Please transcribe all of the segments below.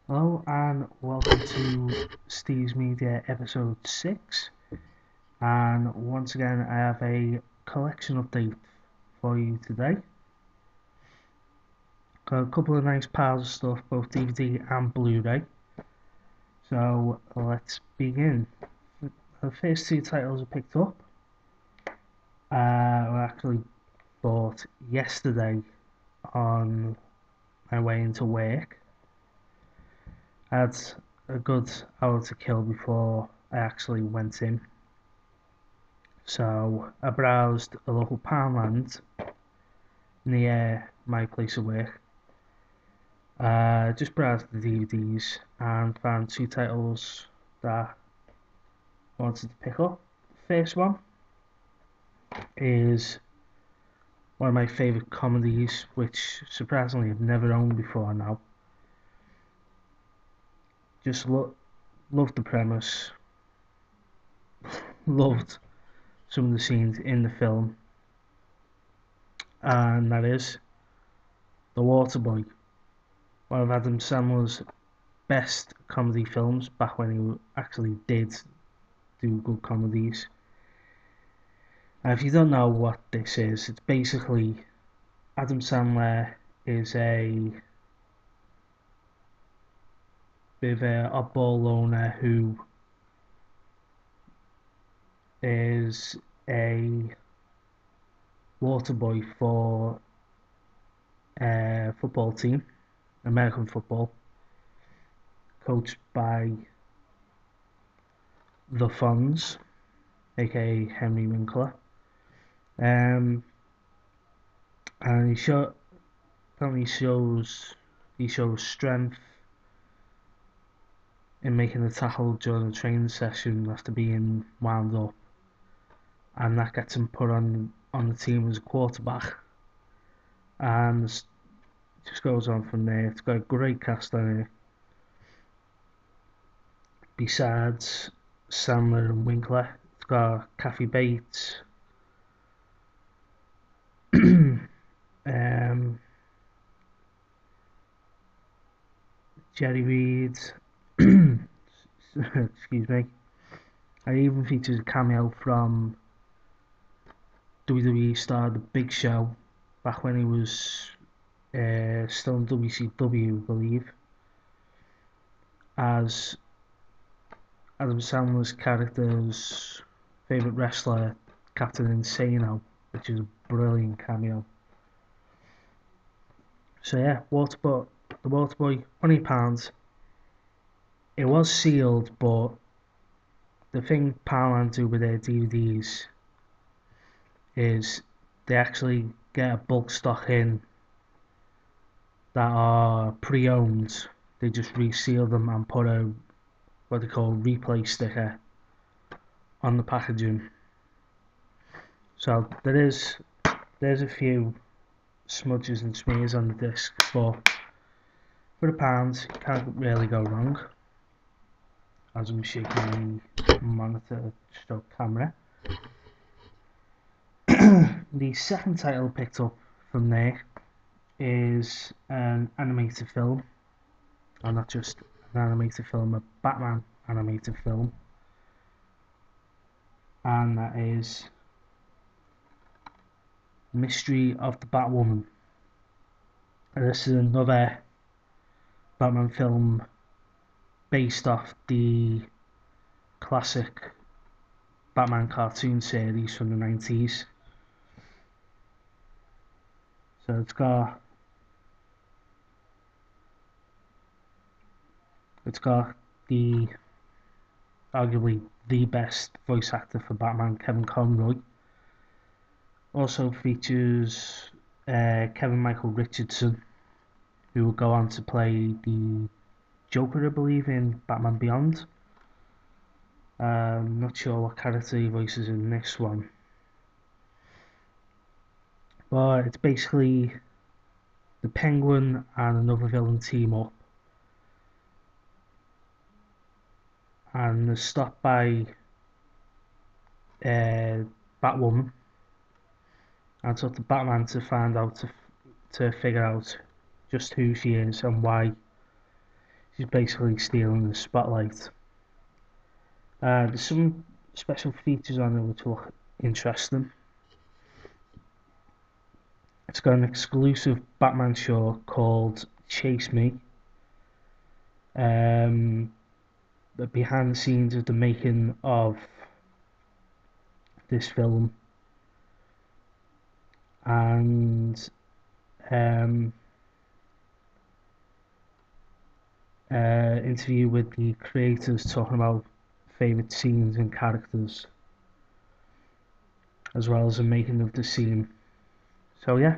Hello and welcome to Steve's Media episode 6, and once again I have a collection update for you today. Got a couple of nice piles of stuff, both DVD and Blu-ray, so let's begin. The first two titles I picked up were actually bought yesterday on my way into work. I had a good hour to kill before I actually went in. So I browsed a local Poundland near my place of work. Just browsed the DVDs and found two titles that I wanted to pick up. The first one is one of my favourite comedies, which surprisingly I've never owned before now. Just loved the premise, loved some of the scenes in the film, and that is The Waterboy, one of Adam Sandler's best comedy films back when he actually did do good comedies. And if you don't know what this is, it's basically Adam Sandler is a bit of a oddball loner who is a water boy for a football team, American football, coached by the Fonz, aka Henry Winkler. And apparently he shows strength in making a tackle during a training session after being wound up, and that gets him put on the team as a quarterback, and it just goes on from there. It's got a great cast on it. Besides Sandler and Winkler, it's got Kathy Bates, um, Jerry Reed, excuse me. It even features a cameo from WWE star The Big Show back when he was still in WCW, I believe, as Adam Sandler's character's favourite wrestler, Captain Insano, which is a brilliant cameo. So yeah, the Waterboy, £20. It was sealed, but the thing Poundland do with their DVDs is they actually get a bulk stock in that are pre-owned. They just reseal them and put a what they call replay sticker on the packaging. So there's a few smudges and smears on the disc, but for £1 you can't really go wrong. As I'm shaking the monitor stroke camera. The second title picked up from there is an animated film, and not just an animated film, a Batman animated film, and that is Mystery of the Batwoman. And this is another Batman film based off the classic Batman cartoon series from the 90s. So it's got the arguably the best voice actor for Batman, Kevin Conroy. Also features Kevin Michael Richardson, who will go on to play the Joker, I believe, in Batman Beyond. Not sure what character he voices in this one, but it's basically the Penguin and another villain team up, and they're stopped by Batwoman, and it's up to Batman to find out to figure out just who she is and why She's basically stealing the spotlight. There's some special features on it which look interesting. It's got an exclusive Batman show called Chase Me. The behind the scenes of the making of this film, and interview with the creators talking about favourite scenes and characters, as well as the making of the scene. So yeah,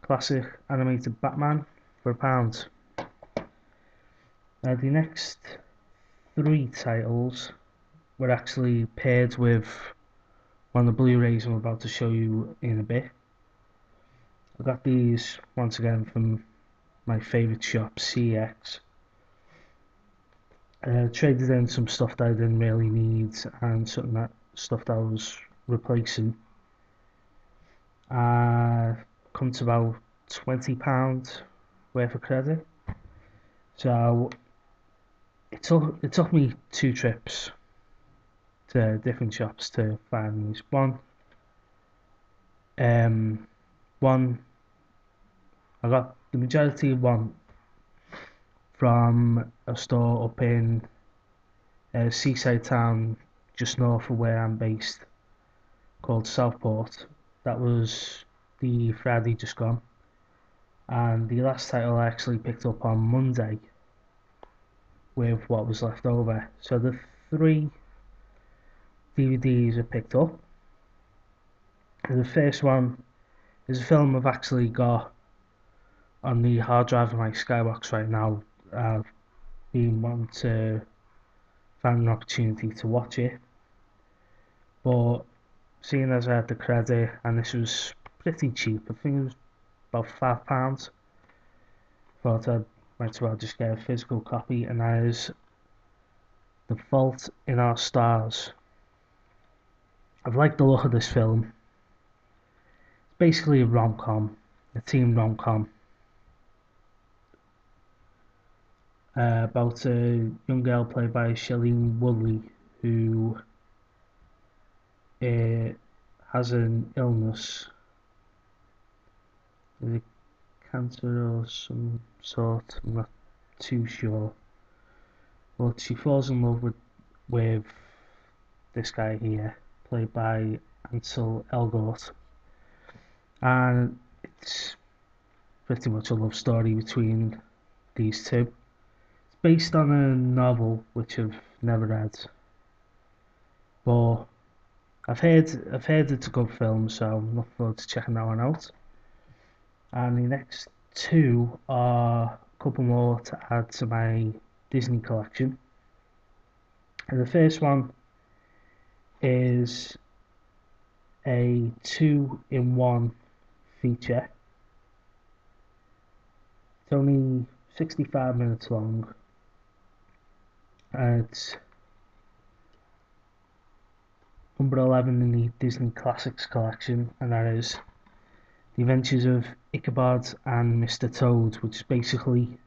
classic animated Batman for £1. Now the next 3 titles were actually paired with one of the Blu-rays I'm about to show you in a bit. I got these once again from my favourite shop, CX. Traded in some stuff that I didn't really need and stuff that I was replacing. Come to about £20 worth of credit. So it took me 2 trips to different shops to find these. One I got the majority of one from a store up in a seaside town just north of where I'm based, called Southport. That was the Friday just gone, and the last title I actually picked up on Monday with what was left over. So the 3 DVDs I picked up. The first one is a film I've actually got on the hard drive of my Skybox right now. I've been wanting to find an opportunity to watch it, but seeing as I had the credit and this was pretty cheap, I think it was about £5, thought I might as well just get a physical copy, and that is The Fault in Our Stars. I've liked the look of this film. It's basically a rom-com, a teen rom-com, about a young girl played by Shailene Woodley who has an illness, is it cancer or some sort, I'm not too sure, but she falls in love with this guy here, played by Ansel Elgort, and it's pretty much a love story between these two. It's based on a novel which I've never read, but I've heard it's a good film, so I'm looking forward to checking that one out. And the next 2 are a couple more to add to my Disney collection. And the first one is a 2-in-1 feature. It's only 65 minutes long. It's number 11 in the Disney Classics collection, and that is The Adventures of Ichabod and Mr. Toad, which is basically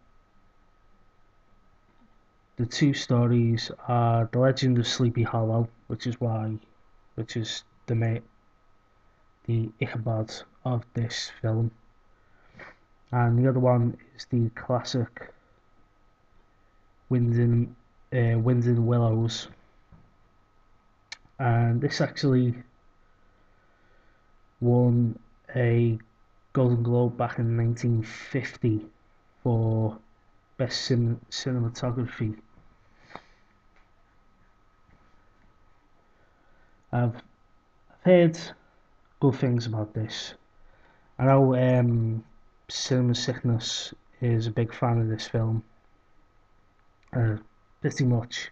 the 2 stories are The Legend of Sleepy Hollow, which is the Ichabod of this film, and the other one is the classic Wind in Willows. And this actually won a Golden Globe back in 1950 for Best Cinematography. I've heard good things about this. I know Cinema Sickness is a big fan of this film. Pretty much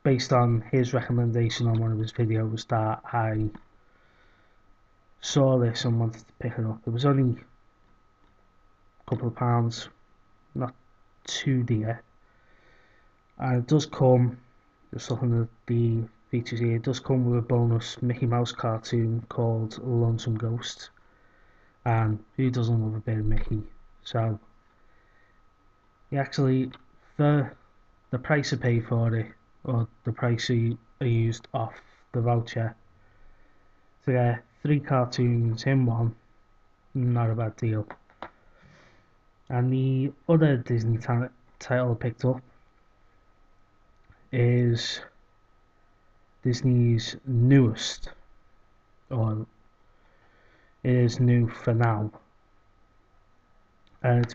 based on his recommendation on one of his videos that I saw this and wanted to pick it up. It was only a couple of pounds, not too dear. And it does come, just looking at the features here, it does come with a bonus Mickey Mouse cartoon called Lonesome Ghost. And who doesn't love a bit of Mickey? So You actually, for the price I paid for it, or the price I used off the voucher, to get 3 cartoons in one, not a bad deal. And the other Disney title I picked up is Disney's newest, or it is new for now. And it's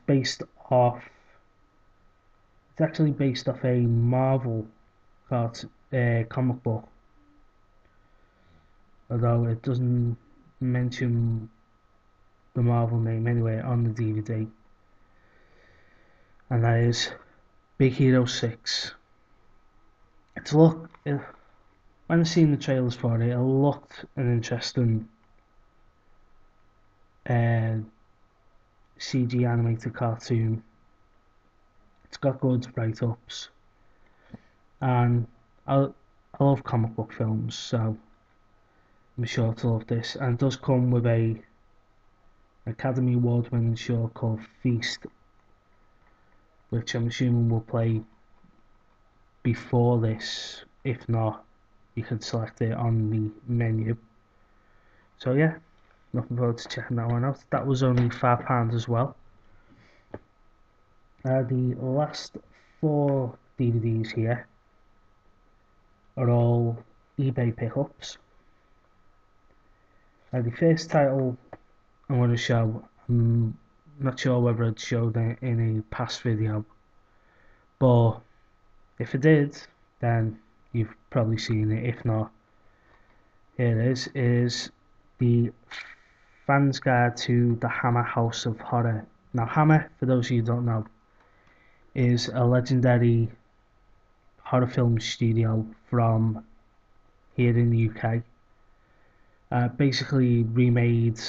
actually based off a Marvel comic book, although it doesn't mention the Marvel name anyway on the DVD, and that is Big Hero 6. When I seen the trailers for it, it looked an interesting CG animated cartoon. It's got good write-ups, and I love comic book films, so I'm sure to love this. And it does come with a Academy Award winning show called Feast, which I'm assuming will play before this. If not, you can select it on the menu. So yeah, looking forward to checking that one out. That was only £5 as well. The last 4 DVDs here are all eBay pickups. The first title I'm going to show, I'm not sure whether I'd showed it in a past video, but if I did, then you've probably seen it. If not, here it is the Fan's Guide to the Hammer House of Horror. Now, Hammer, for those of you who don't know, is a legendary horror film studio from here in the UK. Basically remade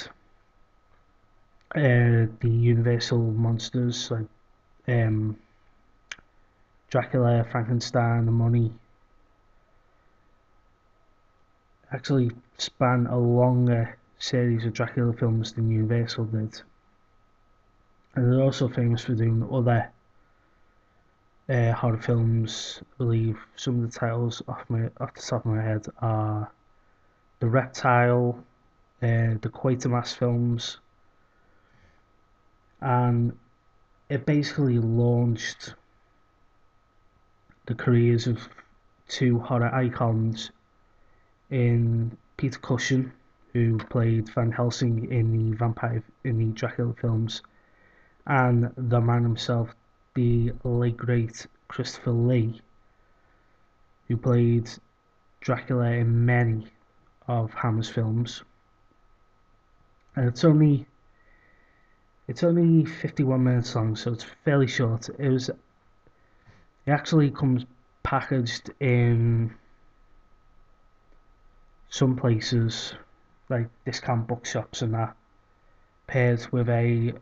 the Universal monsters like Dracula, Frankenstein, The Mummy. Actually span a longer series of Dracula films than Universal did. And they're also famous for doing other horror films. I believe some of the titles off the top of my head are The Reptile, the Quatermass films, and it basically launched the careers of 2 horror icons in Peter Cushing, who played Van Helsing in the Dracula films, and the man himself, the late great Christopher Lee, who played Dracula in many of Hammer's films. And it's only 51 minutes long, so it's fairly short. It actually comes packaged in some places like discount bookshops and that, paired with a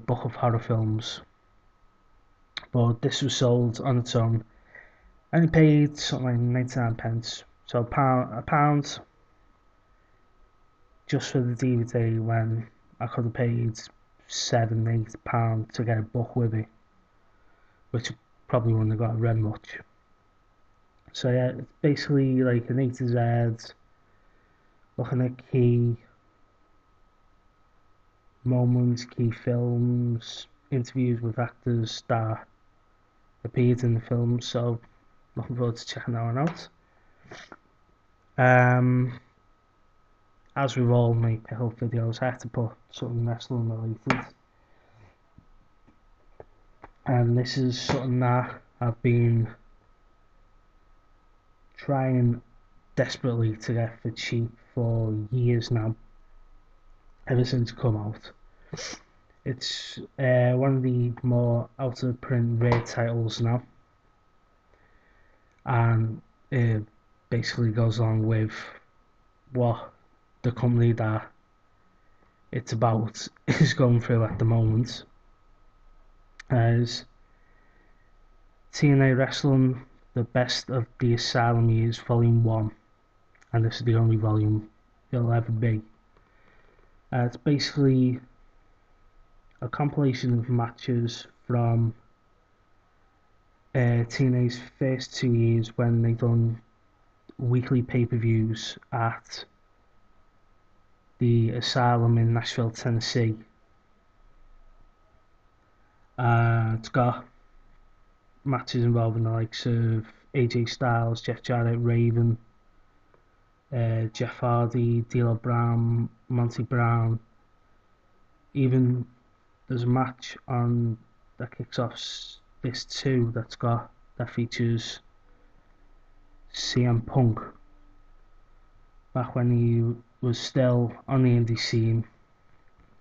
book of horror films. But this was sold on its own. I only paid something like 99 pence, so a pound just for the DVD, when I could have paid £7-8 to get a book with it, which probably wouldn't have got read much. So yeah, it's basically like an A to Z, looking at key moments, key films, interviews with actors that appeared in the film. So looking forward to checking that one out. As with all my pick-up videos, I have to put something wrestling related, and this is something that I've been trying desperately to get for cheap for years now, ever since it come out. It's one of the more out of print rare titles now, and it basically goes along with what the company that it's about is going through at the moment, as TNA Wrestling, The Best of the Asylum Years Volume 1, and this is the only volume it'll ever be. It's basically a compilation of matches from TNA's first 2 years when they done weekly pay-per-views at the Asylum in Nashville, Tennessee. It's got matches involving the likes of AJ Styles, Jeff Jarrett, Raven, Jeff Hardy, D'Lo Brown, Monty Brown. Even there's a match on that kicks off this too that features CM Punk back when he was still on the indie scene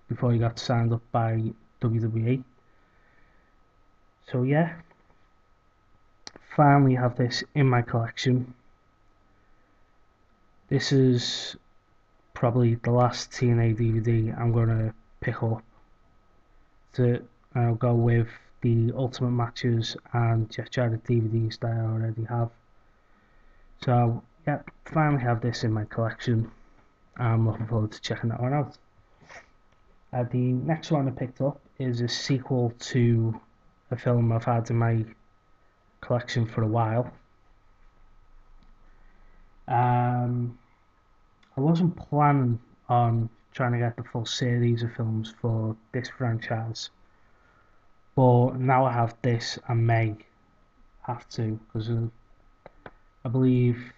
before he got signed up by WWE. So yeah, finally have this in my collection. This is probably the last TNA DVD I'm gonna pick up. I'll go with the Ultimate Matches and Jeff Jarrett DVDs that I already have. So yeah, finally have this in my collection. I'm looking forward to checking that one out. The next one I picked up is a sequel to a film I've had in my collection for a while. I wasn't planning on trying to get the full series of films for this franchise, but now I have this, I may have to, because I believe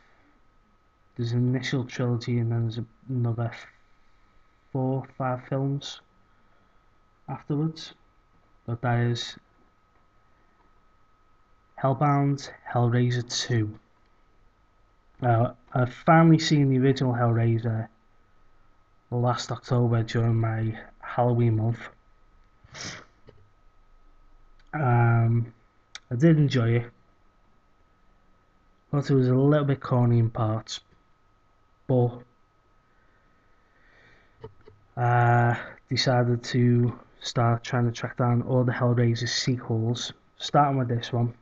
there's an initial trilogy and then there's another 4-5 films afterwards. But that is Hellbound Hellraiser 2. I've finally seen the original Hellraiser last October during my Halloween month. I did enjoy it, but it was a little bit corny in parts. But decided to start trying to track down all the Hellraiser sequels, starting with this one.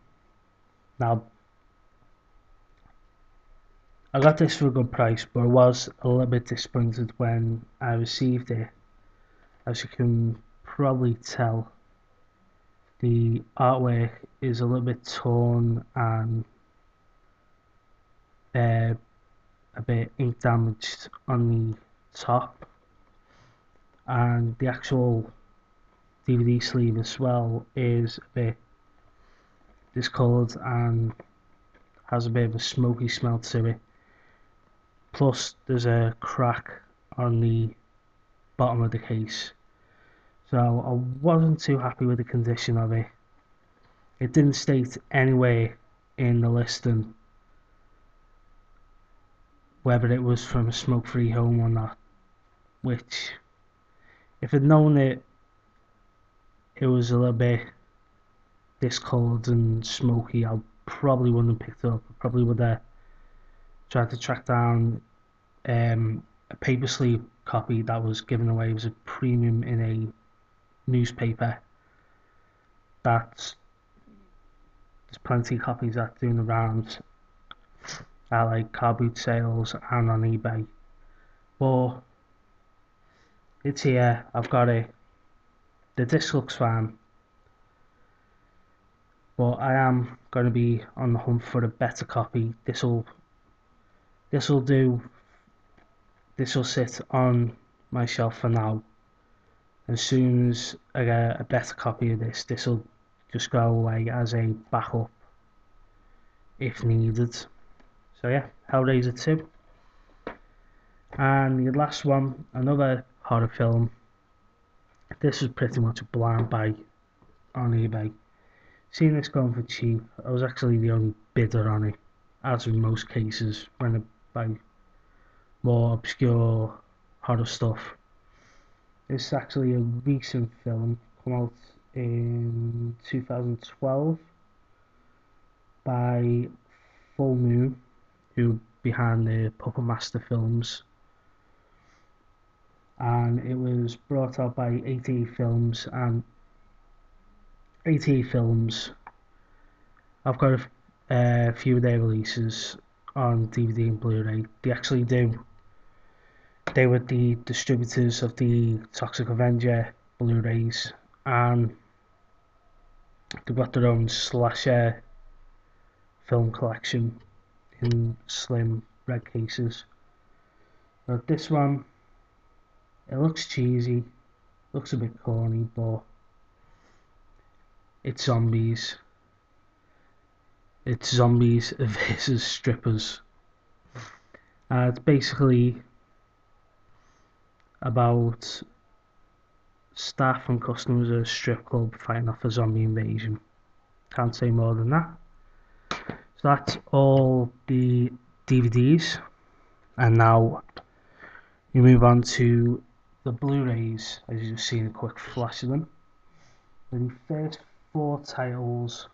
Now, I got this for a good price, but I was a little bit disappointed when I received it. As you can probably tell, the artwork is a little bit torn and a bit ink damaged on the top, and the actual DVD sleeve as well is a bit discoloured and has a bit of a smoky smell to it. Plus there's a crack on the bottom of the case, so I wasn't too happy with the condition of it. It didn't state anywhere in the listing whether it was from a smoke-free home or not, which, if I'd known it was a little bit discoloured and smoky, I probably wouldn't have picked it up. I probably would have tried to track down a paper sleeve copy that was given away. It was a premium in a newspaper. There's plenty of copies that doing the rounds at like car boot sales and on eBay. But it's here, I've got it. The disc looks fine, but I am going to be on the hunt for a better copy. This'll do. This'll sit on my shelf for now. As soon as I get a better copy of this, this'll just go away as a backup if needed. So yeah, Hellraiser 2. And the last one, another horror film. This was pretty much a blind buy on eBay. Seeing this going for cheap, I was actually the only bidder on it, as in most cases when I buy more obscure horror stuff. It's actually a recent film, come out in 2012 by Full Moon, who behind the Puppet Master films, and it was brought out by 88 Films. And 88 Films, I've got a few of their releases on DVD and Blu-ray. They were the distributors of the Toxic Avenger Blu-rays, and they've got their own slasher film collection in slim red cases. But this one, it looks cheesy, looks a bit corny, but it's zombies. It's zombies versus strippers. It's basically about staff and customers of a strip club fighting off a zombie invasion. Can't say more than that. So that's all the DVDs, and now you move on to the Blu-rays, as you've seen a quick flash of them. The first 4 titles,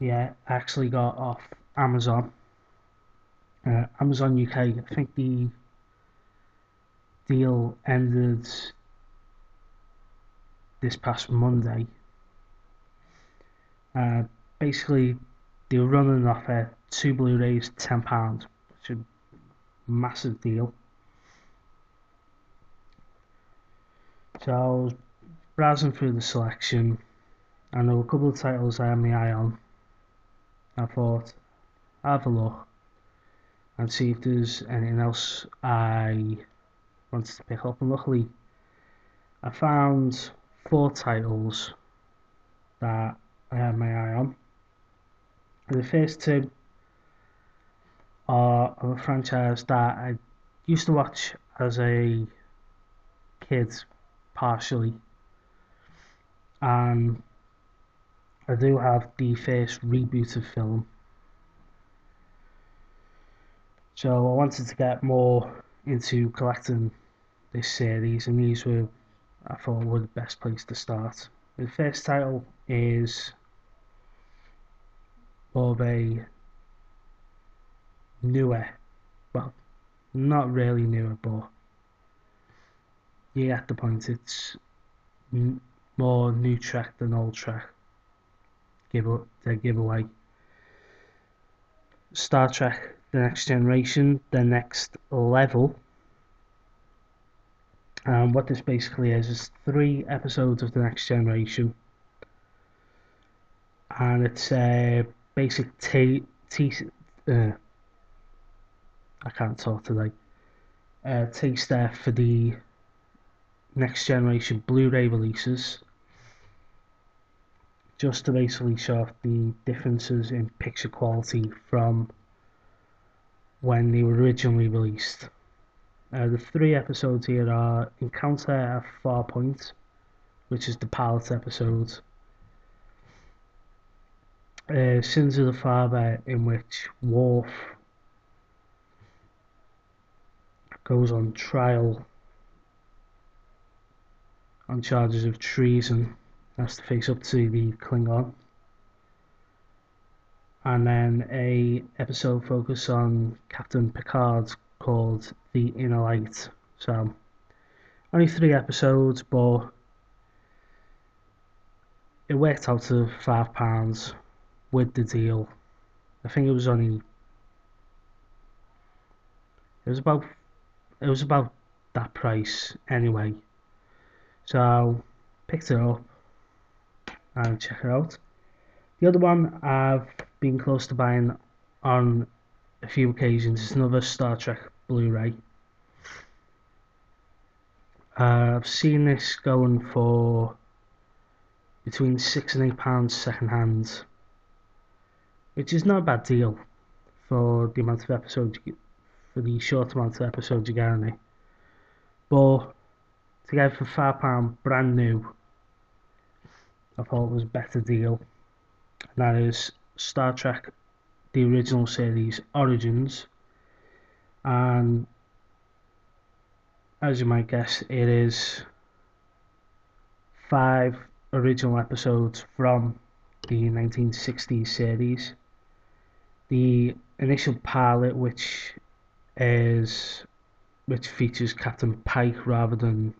I actually got off Amazon. Amazon UK, I think the deal ended this past Monday. Basically, they were running an offer, 2 Blu-rays, £10, which is a massive deal. So I was browsing through the selection, and there were a couple of titles I had my eye on. I thought, I'll have a look and see if there's anything else I wanted to pick up, and luckily I found 4 titles that I had my eye on. And the first 2 are of a franchise that I used to watch as a kid, partially, and I do have the first rebooted film. So I wanted to get more into collecting this series, and these were, I thought, were the best place to start. The first title is more of a newer, well, not really newer, but you get the point. It's more new track than old track. Giveaway. Star Trek: The Next Generation, The Next Level. And what this basically is 3 episodes of The Next Generation, and it's a basic I can't talk today. Taster for the Next Generation Blu-ray releases, just to basically show off the differences in picture quality from when they were originally released. The 3 episodes here are Encounter at Farpoint, which is the pilot episode, Sins of the Father, in which Worf goes on trial on charges of treason, has to face up to the Klingon, and then a episode focused on Captain Picard called The Inner Light. So only 3 episodes, but it worked out to £5 with the deal. I think it was about that price anyway. So picked it up and check it out. The other one I've been close to buying on a few occasions is another Star Trek Blu-ray. I've seen this going for between £6 and £8 second hand, which is not a bad deal for the amount of episodes for the short amount of episodes you get on it. But to get it for £5 brand new, I thought it was a better deal. And that is Star Trek: The Original Series Origins, and as you might guess, it is 5 original episodes from the 1960s series. The initial pilot, which features Captain Pike rather than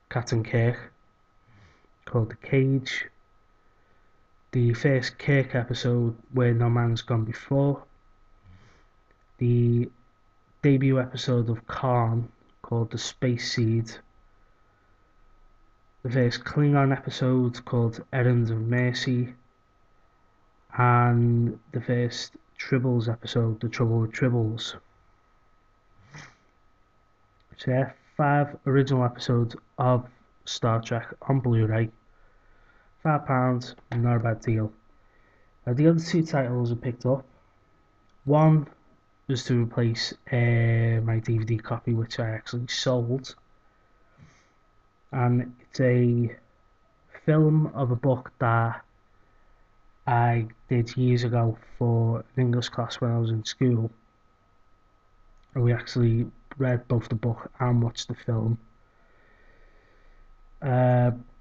Captain Kirk, called The Cage. The first Kirk episode, Where No Man's Gone Before. The debut episode of Khan, called The Space Seed. The first Klingon episode, called Errand of Mercy. and the first Tribbles episode, The Trouble with Tribbles. So yeah, 5 original episodes of Star Trek on Blu-ray, £5, not a bad deal. The other 2 titles I picked up, one was to replace my DVD copy, which I actually sold, and it's a film of a book that I did years ago for an English class when I was in school, and we actually read both the book and watched the film.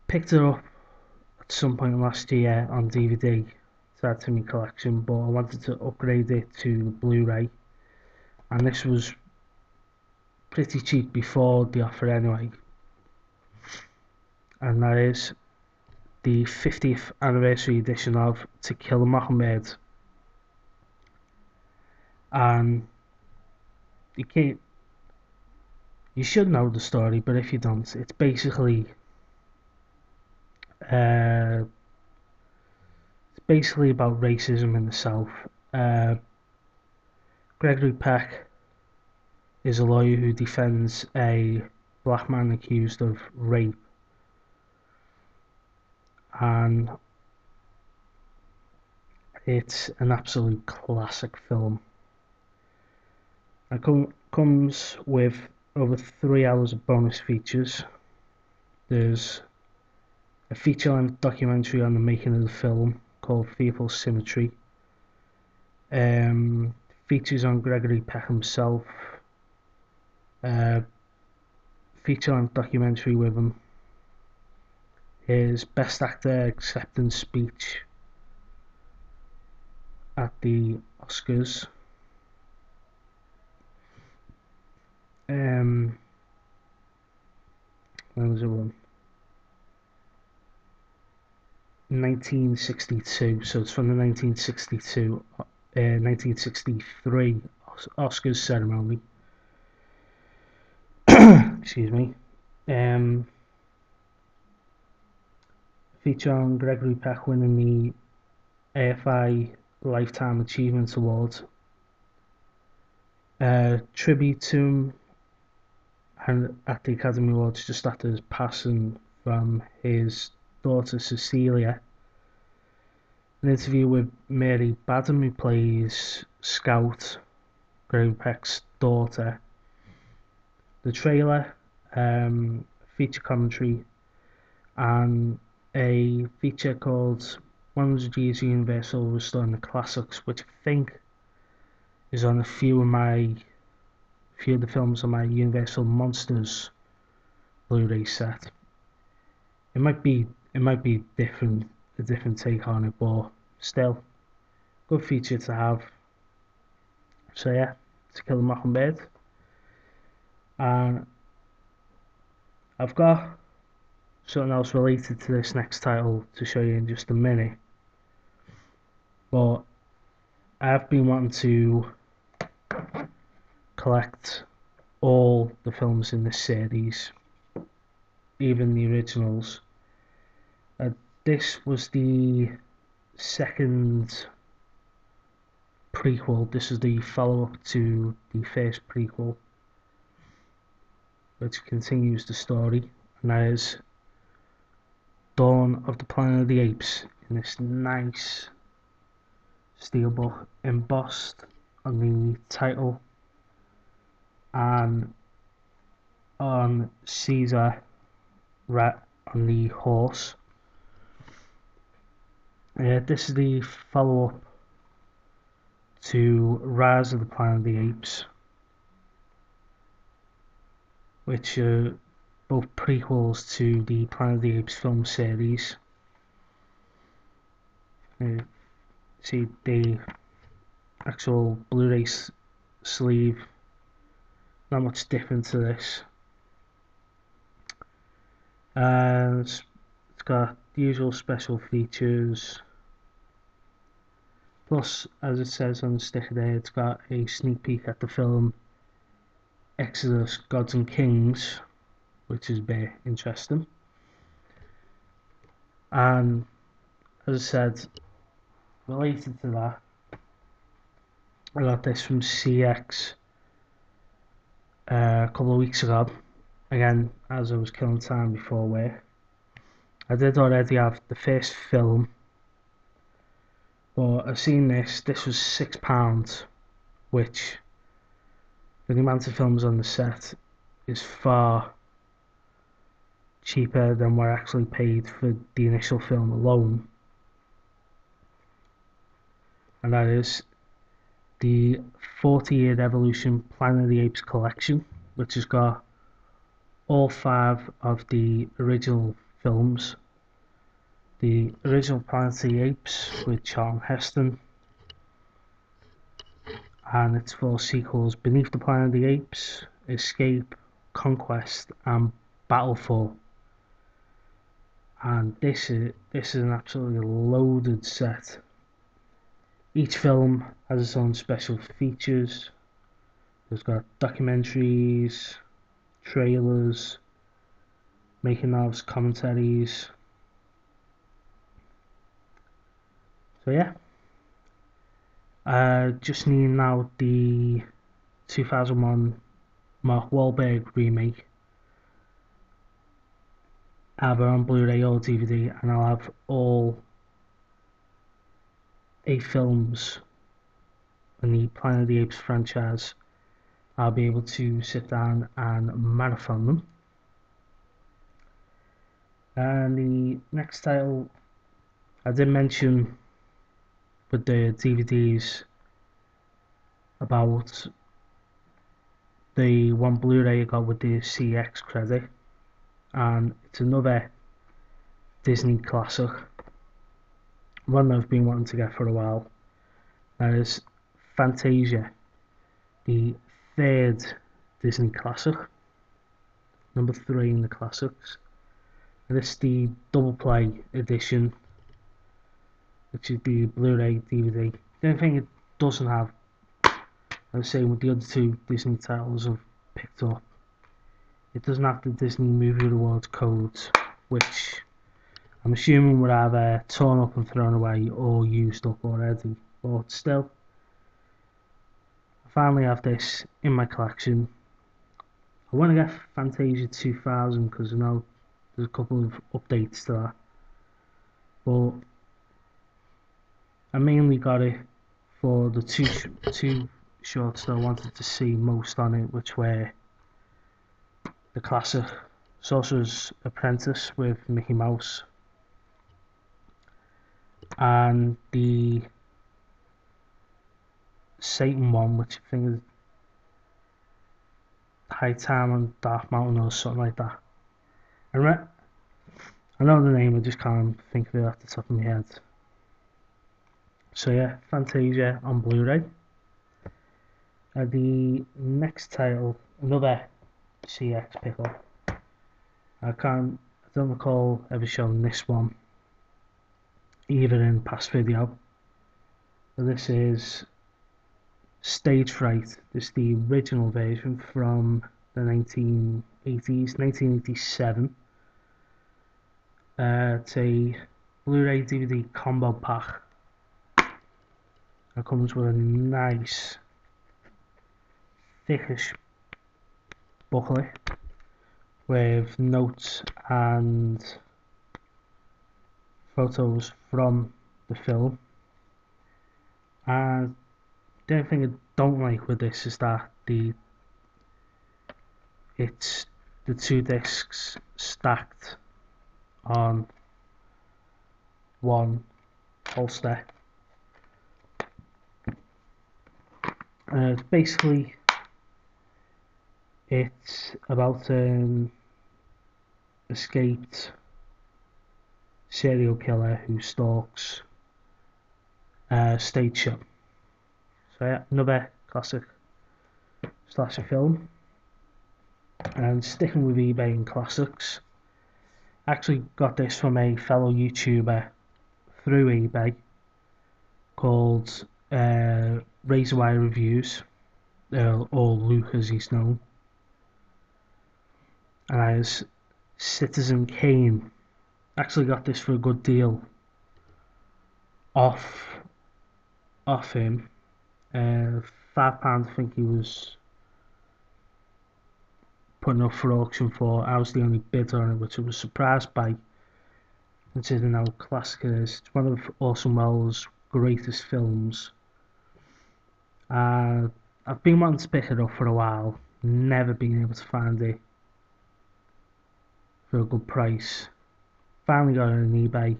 Picked it up at some point last year on DVD to add to my collection, but I wanted to upgrade it to the Blu-ray, and this was pretty cheap before the offer anyway, and that is the 50th anniversary edition of To Kill a Mockingbird. And you should know the story, but if you don't, it's basically about racism in the South. Gregory Peck is a lawyer who defends a black man accused of rape, and it's an absolute classic film. It comes with over 3 hours of bonus features. There's a feature-length documentary on the making of the film called Fearful Symmetry. Features on Gregory Peck himself. Feature-length documentary with him. His Best Actor acceptance speech at the Oscars. When was it won? 1962, so it's from the 1963 Oscars ceremony. Excuse me. Feature on Gregory Peck winning the AFI Lifetime Achievement Award. Tribute to him and at the Academy Awards just after his passing from his daughter Cecilia. An interview with Mary Badham, who plays Scout, Gregory Peck's daughter. The trailer, feature commentary, and a feature called 100 Years Universal Restoring the Classics, which I think is on a few of the films on my Universal Monsters Blu-ray set. It might be a different take on it, but still, good feature to have. So yeah, To Kill a Mockingbird. And I've got something else related to this next title to show you in just a minute, but I've been wanting to collect all the films in this series, even the originals. This was the second prequel. This is the follow-up to the first prequel, which continues the story, and that is Dawn of the Planet of the Apes in this nice steelbook embossed on the title and on Caesar rat on the horse. This is the follow-up to Rise of the Planet of the Apes, which are both prequels to the Planet of the Apes film series. See the actual Blu-ray sleeve, not much different to this. And it's got the usual special features. Plus, as it says on the sticker there, it's got a sneak peek at the film Exodus, Gods and Kings, which is very interesting. And as I said, related to that, I got this from CX a couple of weeks ago. Again, as I was killing time before work. I did already have the first film, but I've seen this. This was £6, which, for the amount of films on the set, is far cheaper than what I actually paid for the initial film alone. And that is the 40-year evolution Planet of the Apes collection, which has got all 5 of the original films. The original Planet of the Apes with Charlton Heston, and its 4 sequels: Beneath the Planet of the Apes, Escape, Conquest, and Battleful. And this is an absolutely loaded set. Each film has its own special features. It's got documentaries, trailers, making ofs, commentaries. So yeah, just need now the 2001 Mark Wahlberg remake, either on Blu-ray or DVD, and I'll have all 8 films in the Planet of the Apes franchise. I'll be able to sit down and marathon them. And the next title I did mention with the DVDs about the one Blu-ray I got with the CX credit, and it's another Disney classic, one I've been wanting to get for a while. That is Fantasia, the 3rd Disney classic, number 3 in the classics. And this is the double play edition, which is the Blu-ray DVD. The only thing it doesn't have, I was saying with the other 2 Disney titles I've picked up, it doesn't have the Disney Movie Awards codes, which I'm assuming would either torn up and thrown away or used up already. But still, I finally have this in my collection. I want to get Fantasia 2000 because I know there's a couple of updates to that. But I mainly got it for the two shorts that I wanted to see most on it, which were the classic Sorcerer's Apprentice with Mickey Mouse, and the Satan one, which I think is High Time on Dark Mountain or something like that. I know the name, I just can't think of it off the top of my head. So yeah, Fantasia on Blu-ray. The next title, another CX pickup. I don't recall ever showing this one, either in past video. But this is Stage Fright. This is the original version from the 1980s, 1987. It's a Blu-ray DVD combo pack. It comes with a nice thickish booklet with notes and photos from the film. And the only thing I don't like with this is that it's the 2 discs stacked on one holster. Basically, it's about an escaped serial killer who stalks a stage show. So yeah, another classic slasher film. And sticking with eBay and classics, I actually got this from a fellow YouTuber through eBay called Razorwire Reviews, or Luke as he's known. And as Citizen Kane, actually got this for a good deal off off him. £5 I think he was putting up for auction for. I was the only bidder on it, which I was surprised by, considering how classic it is. It's one of Orson Welles' greatest films. I've been wanting to pick it up for a while, never been able to find it for a good price. Finally got it on eBay,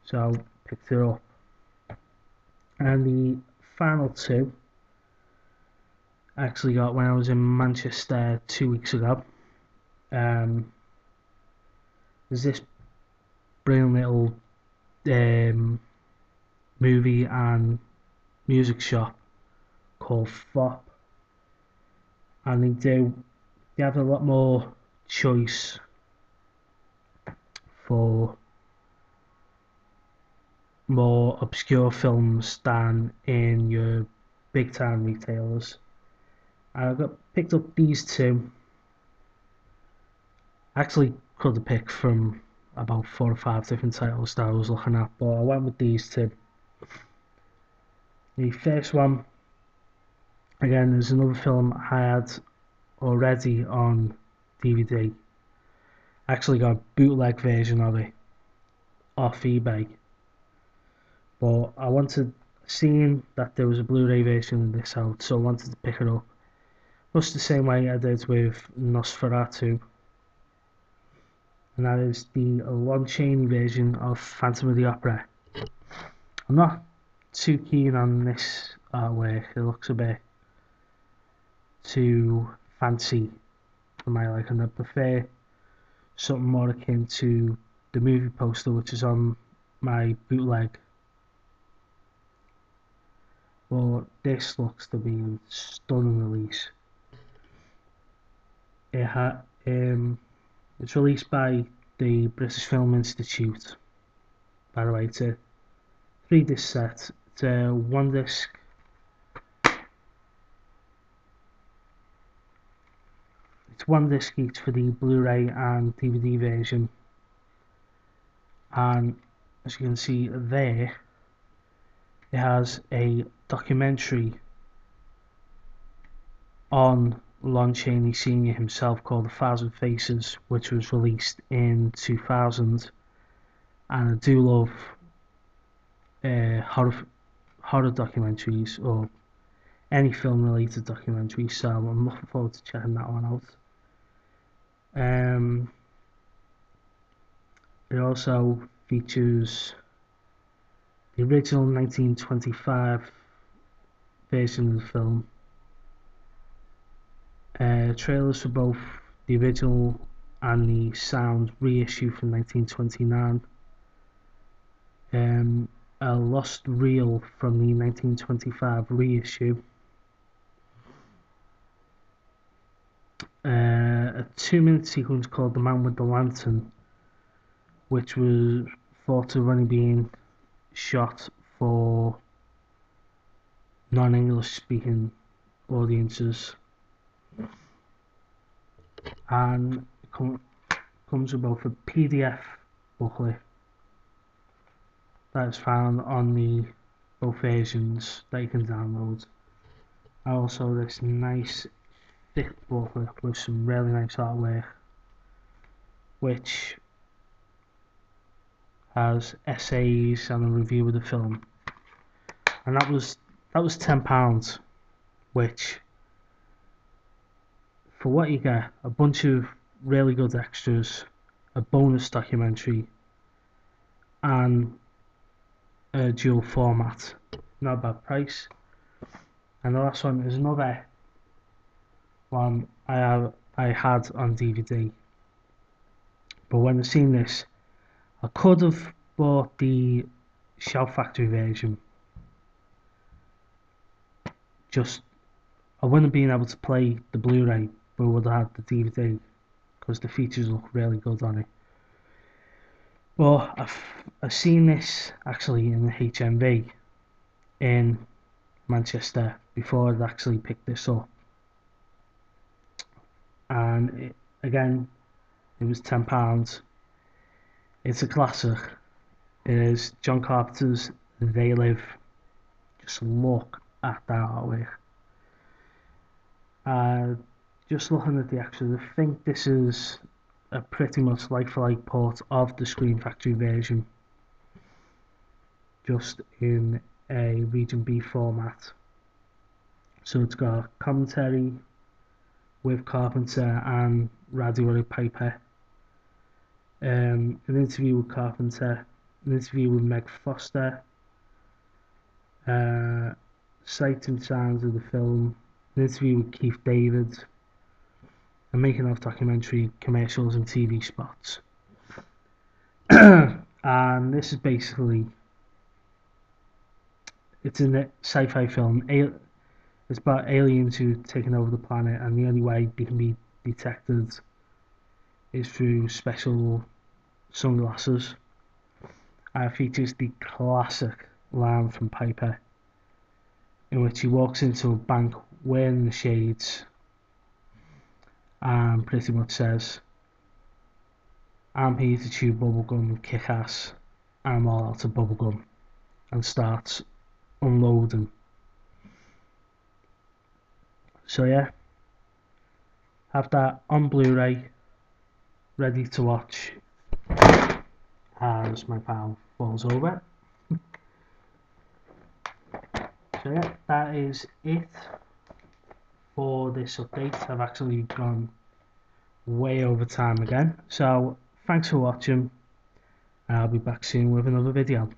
so picked it up. And the final two I actually got when I was in Manchester 2 weeks ago. There's this brilliant little movie and music shop called FOP, and they have a lot more choice for more obscure films than in your big time retailers. I picked up these two. I actually could have picked from about 4 or 5 different titles that I was looking at, but I went with these two. The first one, again, is another film I had already on DVD. I actually got a bootleg version of it off eBay, but I wanted, seeing that there was a Blu-ray version of this out, so I wanted to pick it up. Much the same way I did with Nosferatu, and that is the Lon Chaney version of Phantom of the Opera. I'm not too keen on this artwork. It looks a bit too fancy for my liking. I prefer something more akin to the movie poster, which is on my bootleg. But this looks to be a stunning release. It's released by the British Film Institute. By the way, it's a 3-disc set. It's a 1-disc. It's 1 disc each for the Blu-ray and DVD version. And as you can see there, it has a documentary on Lon Chaney Sr. himself called A Thousand Faces, which was released in 2000. And I do love horror documentaries, or any film related documentaries, so I'm looking forward to checking that one out. It also features the original 1925 version of the film, trailers for both the original and the sound reissue from 1929, a lost reel from the 1925 reissue, a 2-minute sequence called The Man with the Lantern, which was thought to have only been shot for non-English speaking audiences, and it comes with both a PDF booklet that is found on the both versions that you can download, and also this nice thick booklet with some really nice artwork, which has essays and a review of the film. And that was £10, which, for what you get, a bunch of really good extras, a bonus documentary, and a dual format, not a bad price. And the last one is another one I had on DVD, but when I seen this, I could have bought the Shout Factory version. Just, I wouldn't have been able to play the Blu-ray, but I would have had the DVD because the features look really good on it. But I've seen this actually in the HMV in Manchester before I'd actually picked this up, and again, it was £10. It's a classic. It is John Carpenter's They Live. Just look at that artwork. Just looking at the extras, I think this is a pretty much like-for-like port of the Scream Factory version, just in a Region B format. So it's got commentary with Carpenter and Radio Piper, an interview with Carpenter, an interview with Meg Foster, sights and sounds of the film, an interview with Keith David, a making of documentary, commercials and TV spots. And this is basically, it's a sci-fi film. It's about aliens who have taken over the planet, and the only way they can be detected is through special sunglasses. Features the classic line from Piper, in which he walks into a bank wearing the shades and pretty much says, "I'm here to chew bubblegum and kick ass. I'm all out of bubblegum," and starts unloading. So yeah, have that on Blu-ray, ready to watch as my pal falls over. So yeah, that is it for this update. I've actually gone way over time again. So thanks for watching. I'll be back soon with another video.